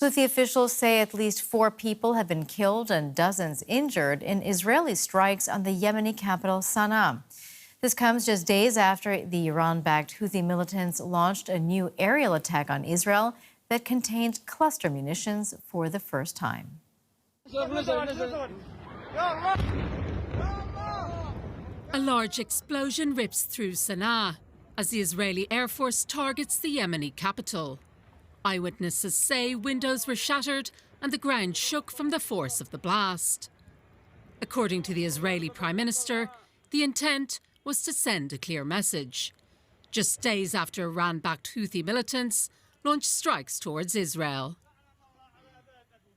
Houthi officials say at least 4 people have been killed and dozens injured in Israeli strikes on the Yemeni capital, Sanaa. This comes just days after the Iran-backed Houthi militants launched a new aerial attack on Israel that contained cluster munitions for the first time. A large explosion rips through Sanaa as the Israeli Air Force targets the Yemeni capital. Eyewitnesses say windows were shattered and the ground shook from the force of the blast. According to the Israeli Prime Minister, the intent was to send a clear message, just days after Iran-backed Houthi militants launched strikes towards Israel.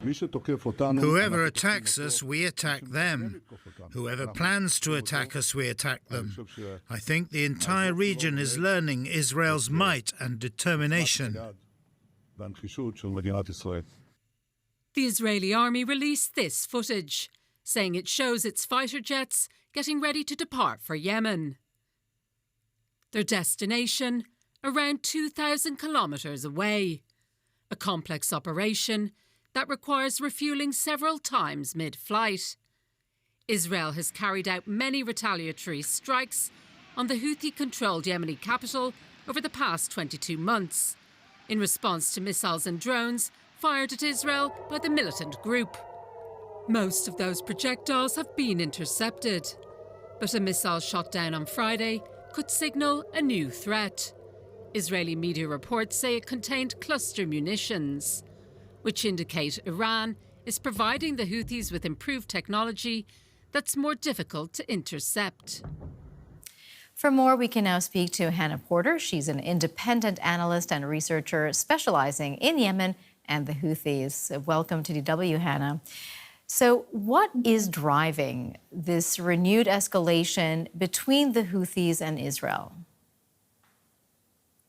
Whoever attacks us, we attack them. Whoever plans to attack us, we attack them. I think the entire region is learning Israel's might and determination. The Israeli army released this footage, saying it shows its fighter jets getting ready to depart for Yemen. Their destination, around 2,000 kilometres away. A complex operation that requires refuelling several times mid-flight. Israel has carried out many retaliatory strikes on the Houthi-controlled Yemeni capital over the past 22 months, in response to missiles and drones fired at Israel by the militant group. Most of those projectiles have been intercepted, but a missile shot down on Friday could signal a new threat. Israeli media reports say it contained cluster munitions, which indicate Iran is providing the Houthis with improved technology that's more difficult to intercept. For more, we can now speak to Hannah Porter. She's an independent analyst and researcher specializing in Yemen and the Houthis. Welcome to DW, Hannah. So what is driving this renewed escalation between the Houthis and Israel?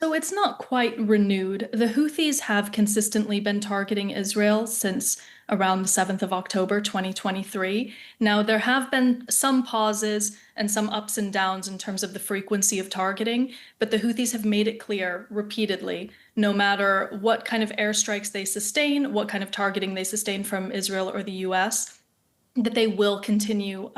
So it's not quite renewed. The Houthis have consistently been targeting Israel since around the 7th of October 2023. Now, there have been some pauses and some ups and downs in terms of the frequency of targeting, but the Houthis have made it clear repeatedly, no matter what kind of airstrikes they sustain, what kind of targeting they sustain from Israel or the US, that they will continue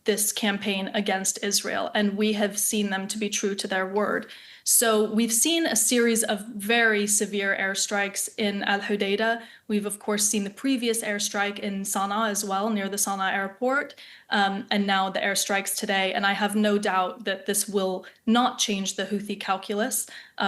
this campaign against Israel. And we have seen them to be true to their word. So we've seen a series of very severe airstrikes in Al Hudaydah. We've, of course, seen the previous airstrike in Sanaa as well, near the Sanaa airport, and now the airstrikes today. And I have no doubt that this will not change the Houthi calculus,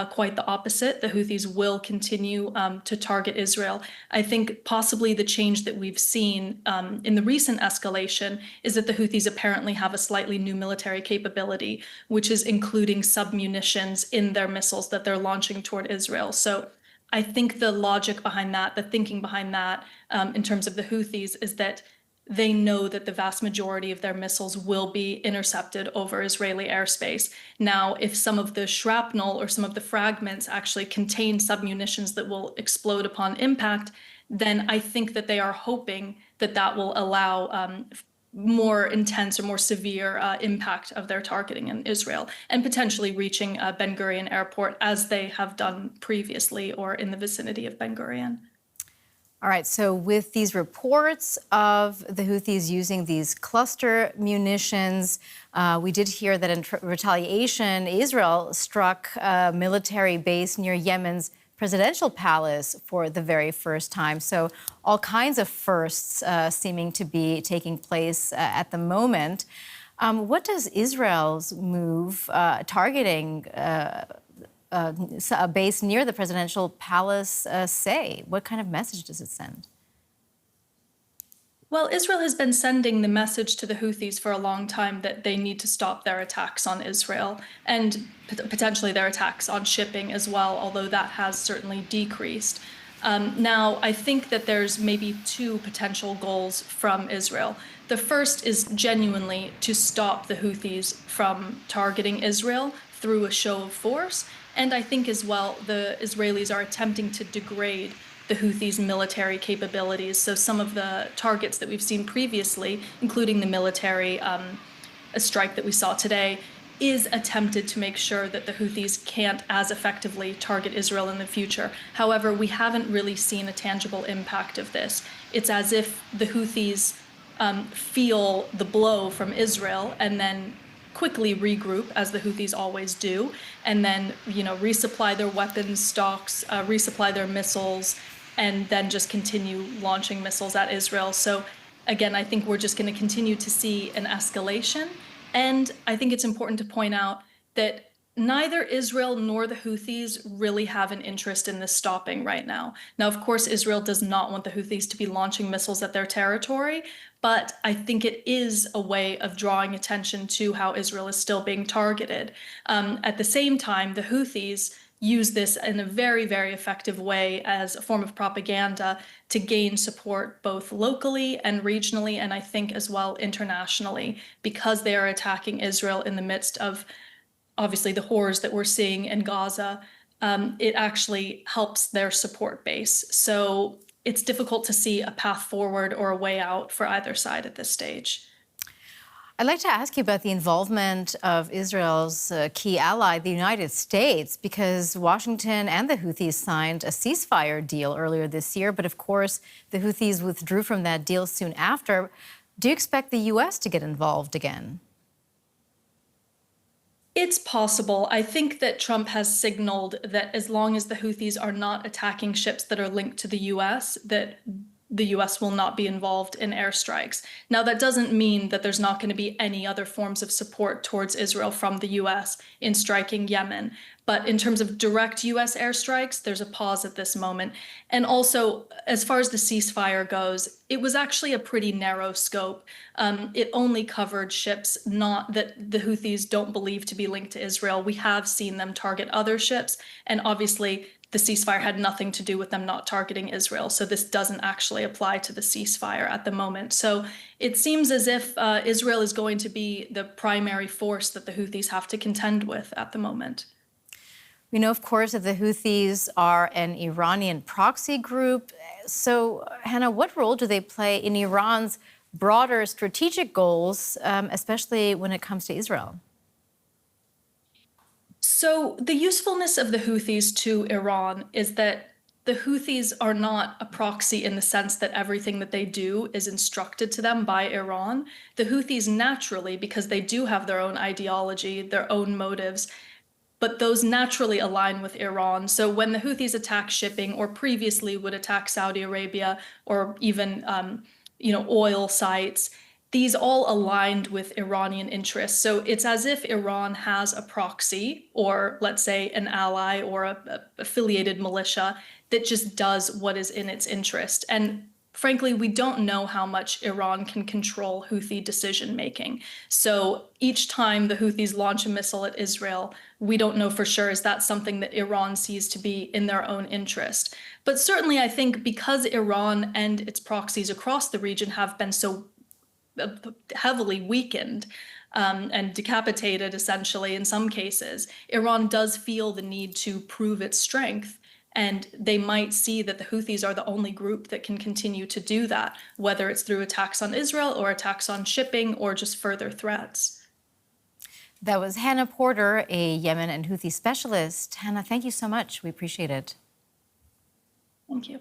quite the opposite. The Houthis will continue to target Israel. I think possibly the change that we've seen in the recent escalation is that the Houthis apparently have a slightly new military capability, which is including submunitions in their missiles that they're launching toward Israel. So I think the logic behind that, the thinking behind that, in terms of the Houthis, is that they know that the vast majority of their missiles will be intercepted over Israeli airspace. Now, if some of the shrapnel or some of the fragments actually contain submunitions that will explode upon impact, then I think that they are hoping that that will allow more intense or more severe impact of their targeting in Israel, and potentially reaching Ben Gurion Airport as they have done previously or in the vicinity of Ben Gurion. All right, so with these reports of the Houthis using these cluster munitions, we did hear that in retaliation, Israel struck a military base near Yemen's presidential palace for the very first time. So all kinds of firsts seeming to be taking place at the moment. What does Israel's move targeting a base near the presidential palace say? What kind of message does it send? Well, Israel has been sending the message to the Houthis for a long time that they need to stop their attacks on Israel and potentially their attacks on shipping as well, although that has certainly decreased. Now, I think that there's maybe 2 potential goals from Israel. The first is genuinely to stop the Houthis from targeting Israel through a show of force. And I think as well, the Israelis are attempting to degrade the Houthis' military capabilities. So some of the targets that we've seen previously, including the military a strike that we saw today, is attempted to make sure that the Houthis can't as effectively target Israel in the future. However, we haven't really seen a tangible impact of this. It's as if the Houthis feel the blow from Israel and then quickly regroup, as the Houthis always do, and then resupply their weapons stocks, resupply their missiles, and then just continue launching missiles at Israel. So again, I think we're just going to continue to see an escalation. And I think it's important to point out that neither Israel nor the Houthis really have an interest in this stopping right now. Now, of course, Israel does not want the Houthis to be launching missiles at their territory, but I think it is a way of drawing attention to how Israel is still being targeted. At the same time, the Houthis use this in a very, very effective way as a form of propaganda to gain support both locally and regionally, and I think as well internationally, because they are attacking Israel in the midst of obviously the horrors that we're seeing in Gaza. It actually helps their support base. So it's difficult to see a path forward or a way out for either side at this stage. I'd like to ask you about the involvement of Israel's key ally, the United States, because Washington and the Houthis signed a ceasefire deal earlier this year. But of course, the Houthis withdrew from that deal soon after. Do you expect the U.S. to get involved again? It's possible. I think that Trump has signaled that as long as the Houthis are not attacking ships that are linked to the U.S., that the U.S. will not be involved in airstrikes. Now, that doesn't mean that there's not going to be any other forms of support towards Israel from the U.S. in striking Yemen. But in terms of direct U.S. airstrikes, there's a pause at this moment. And also, as far as the ceasefire goes, it was actually a pretty narrow scope. It only covered ships not that the Houthis don't believe to be linked to Israel. We have seen them target other ships, and obviously the ceasefire had nothing to do with them not targeting Israel. So this doesn't actually apply to the ceasefire at the moment. So it seems as if Israel is going to be the primary force that the Houthis have to contend with at the moment. We know, of course, that the Houthis are an Iranian proxy group. So, Hannah, what role do they play in Iran's broader strategic goals, especially when it comes to Israel? So the usefulness of the Houthis to Iran is that the Houthis are not a proxy in the sense that everything that they do is instructed to them by Iran. The Houthis naturally, because they do have their own ideology, their own motives, but those naturally align with Iran. So when the Houthis attack shipping, or previously would attack Saudi Arabia, or even oil sites, these all aligned with Iranian interests. So it's as if Iran has a proxy, or let's say an ally or a affiliated militia that just does what is in its interest. And frankly, we don't know how much Iran can control Houthi decision-making. So each time the Houthis launch a missile at Israel, we don't know for sure, is that something that Iran sees to be in their own interest? But certainly, I think because Iran and its proxies across the region have been so heavily weakened and decapitated, essentially, in some cases, Iran does feel the need to prove its strength. And they might see that the Houthis are the only group that can continue to do that, whether it's through attacks on Israel or attacks on shipping or just further threats. That was Hannah Porter, a Yemen and Houthi specialist. Hannah, thank you so much. We appreciate it. Thank you.